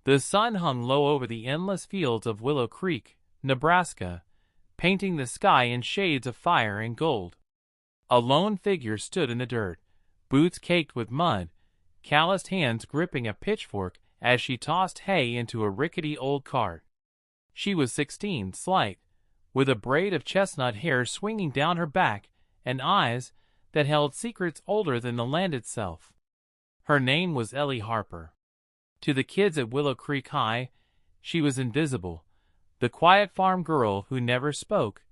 The sun hung low over the endless fields of Willow Creek, Nebraska, painting the sky in shades of fire and gold. A lone figure stood in the dirt, boots caked with mud, calloused hands gripping a pitchfork as she tossed hay into a rickety old cart. She was 16, slight, with a braid of chestnut hair swinging down her back and eyes that held secrets older than the land itself. Her name was Ellie Harper. To the kids at Willow Creek High, she was invisible, the quiet farm girl who never spoke,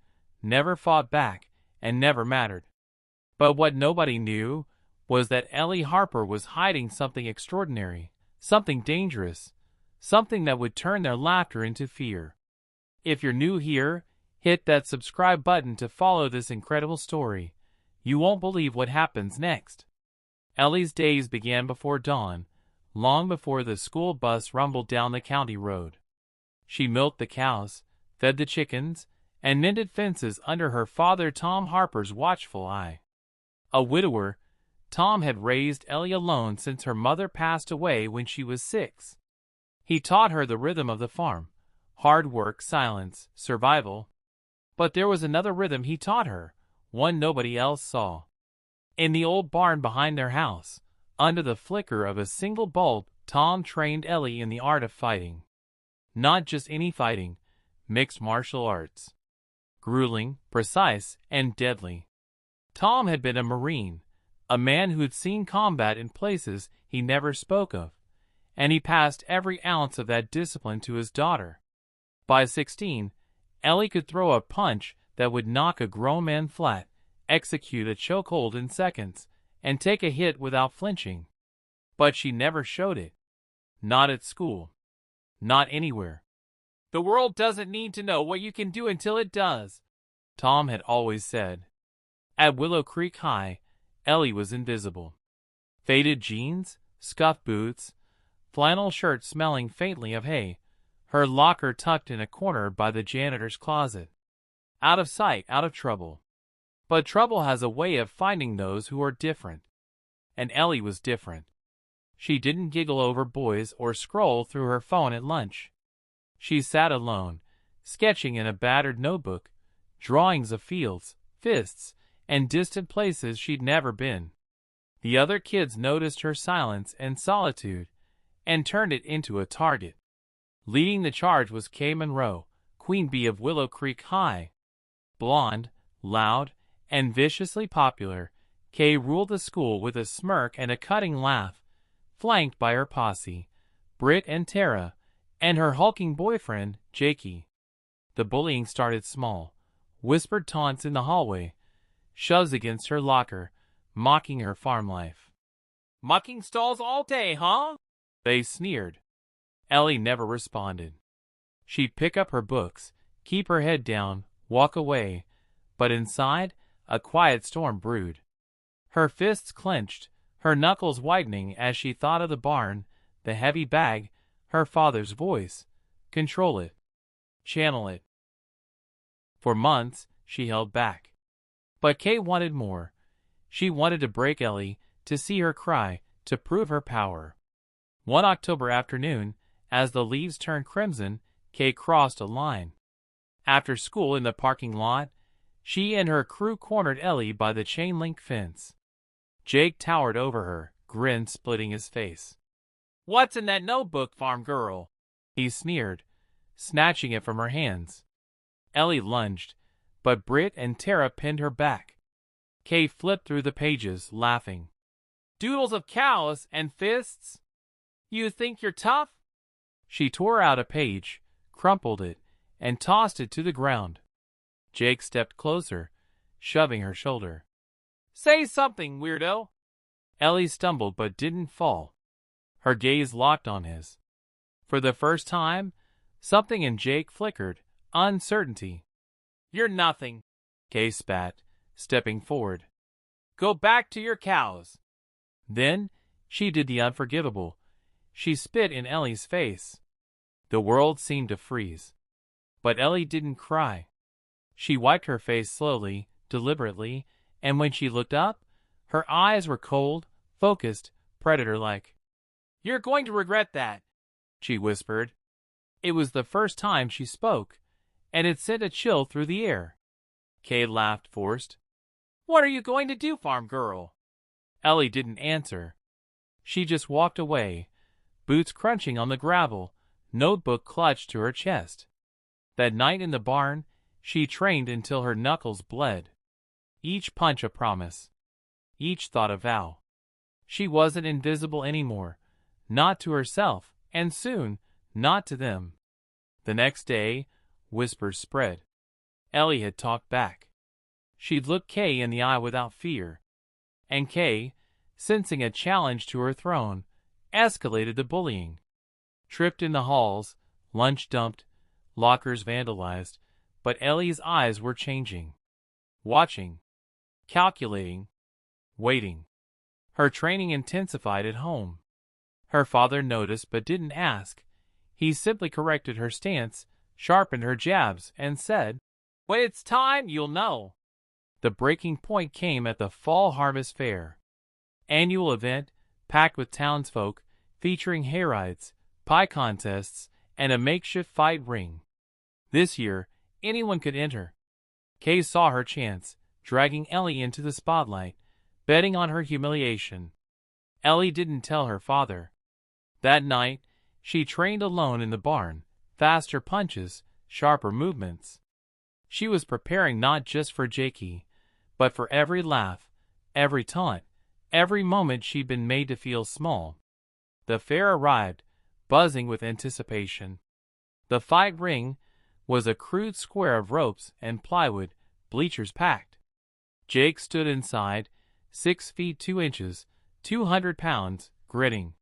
never fought back, and never mattered. But what nobody knew was that Ellie Harper was hiding something extraordinary, something dangerous, something that would turn their laughter into fear. If you're new here, hit that subscribe button to follow this incredible story. You won't believe what happens next. Ellie's days began before dawn, long before the school bus rumbled down the county road. She milked the cows, fed the chickens, and mended fences under her father Tom Harper's watchful eye. A widower, Tom had raised Ellie alone since her mother passed away when she was 6. He taught her the rhythm of the farm: hard work, silence, survival. But there was another rhythm he taught her, one nobody else saw. In the old barn behind their house, under the flicker of a single bulb, Tom trained Ellie in the art of fighting. Not just any fighting, mixed martial arts. Grueling, precise, and deadly. Tom had been a Marine, a man who'd seen combat in places he never spoke of, and he passed every ounce of that discipline to his daughter. By 16, Ellie could throw a punch that would knock a grown man flat, execute a chokehold in seconds, and take a hit without flinching. But she never showed it. Not at school. Not anywhere. "The world doesn't need to know what you can do until it does," Tom had always said. At Willow Creek High, Ellie was invisible. Faded jeans, scuffed boots, flannel shirt smelling faintly of hay, her locker tucked in a corner by the janitor's closet. Out of sight, out of trouble. But trouble has a way of finding those who are different. And Ellie was different. She didn't giggle over boys or scroll through her phone at lunch. She sat alone, sketching in a battered notebook, drawings of fields, fists, and distant places she'd never been. The other kids noticed her silence and solitude, and turned it into a target. Leading the charge was Kay Monroe, Queen Bee of Willow Creek High. Blonde, loud, and viciously popular, Kay ruled the school with a smirk and a cutting laugh, flanked by her posse, Britt and Tara, and her hulking boyfriend, Jakey. The bullying started small, whispered taunts in the hallway, shoves against her locker, mocking her farm life. "Mucking stalls all day, huh?" they sneered. Ellie never responded. She'd pick up her books, keep her head down, walk away, but inside, a quiet storm brewed. Her fists clenched, her knuckles widening as she thought of the barn, the heavy bag, her father's voice. Control it. Channel it. For months, she held back. But Kay wanted more. She wanted to break Ellie, to see her cry, to prove her power. One October afternoon, as the leaves turned crimson, Kay crossed a line. After school in the parking lot, she and her crew cornered Ellie by the chain-link fence. Jake towered over her, grin splitting his face. "What's in that notebook, farm girl?" he sneered, snatching it from her hands. Ellie lunged, but Britt and Tara pinned her back. Kay flipped through the pages, laughing. "Doodles of cows and fists? You think you're tough?" She tore out a page, crumpled it, and tossed it to the ground. Jake stepped closer, shoving her shoulder. "Say something, weirdo!" Ellie stumbled but didn't fall. Her gaze locked on his. For the first time, something in Jake flickered, uncertainty. "You're nothing," Kay spat, stepping forward. "Go back to your cows." Then she did the unforgivable. She spit in Ellie's face. The world seemed to freeze. But Ellie didn't cry. She wiped her face slowly, deliberately, and when she looked up, her eyes were cold, focused, predator-like. "You're going to regret that." she whispered. It was the first time she spoke, and it sent a chill through the air. Kay laughed forced. What are you going to do, farm girl? Ellie didn't answer. She just walked away, boots crunching on the gravel, notebook clutched to her chest. That night in the barn, she trained until her knuckles bled. Each punch a promise. Each thought a vow. She wasn't invisible anymore, not to herself, and soon, not to them. The next day, whispers spread. Ellie had talked back. She'd looked Kay in the eye without fear. And Kay, sensing a challenge to her throne, escalated the bullying. Tripped in the halls, lunch dumped, lockers vandalized, but Ellie's eyes were changing. Watching. Calculating. Waiting. Her training intensified at home. Her father noticed but didn't ask. He simply corrected her stance, sharpened her jabs, and said, When it's time, you'll know. The breaking point came at the Fall Harvest Fair. Annual event, packed with townsfolk, featuring hayrides, pie contests, and a makeshift fight ring. This year, anyone could enter. Kay saw her chance, dragging Ellie into the spotlight, betting on her humiliation. Ellie didn't tell her father. That night, she trained alone in the barn, faster punches, sharper movements. She was preparing not just for Jakey, but for every laugh, every taunt, every moment she'd been made to feel small. The fair arrived, buzzing with anticipation. The fight ring was a crude square of ropes and plywood, bleachers packed. Jake stood inside, 6 feet 2 inches, 200 pounds, gritting.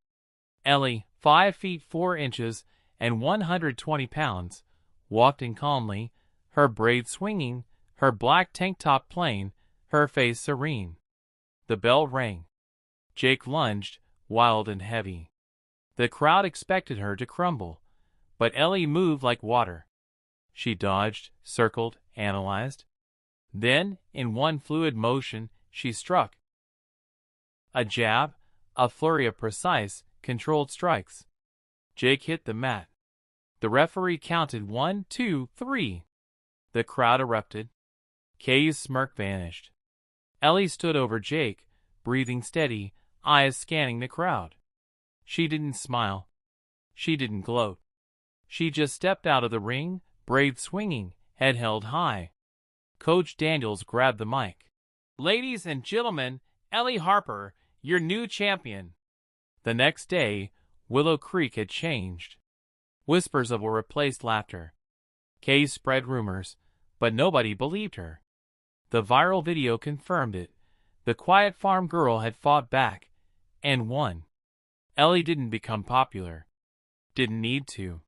Ellie, 5 feet 4 inches, and 120 pounds, walked in calmly, her braids swinging, her black tank top plain, her face serene. The bell rang. Jake lunged, wild and heavy. The crowd expected her to crumble, but Ellie moved like water. She dodged, circled, analyzed. Then, in one fluid motion, she struck. A jab, a flurry of precise, controlled strikes. Jake hit the mat. The referee counted 1, 2, 3. The crowd erupted. Kay's smirk vanished. Ellie stood over Jake, breathing steady, eyes scanning the crowd. She didn't smile. She didn't gloat. She just stepped out of the ring, braids swinging, head held high. Coach Daniels grabbed the mic. Ladies and gentlemen, Ellie Harper, your new champion. The next day, Willow Creek had changed. Whispers of a replaced laughter. Kay spread rumors, but nobody believed her. The viral video confirmed it. The quiet farm girl had fought back, and won. Ellie didn't become popular. Didn't need to.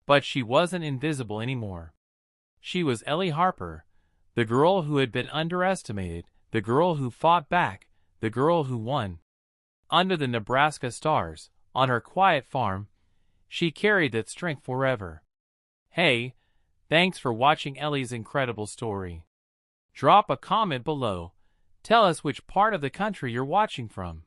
But she wasn't invisible anymore. She was Ellie Harper, the girl who had been underestimated, the girl who fought back, the girl who won. Under the Nebraska stars, on her quiet farm, she carried that strength forever. Hey, thanks for watching Ellie's incredible story. Drop a comment below. Tell us which part of the country you're watching from.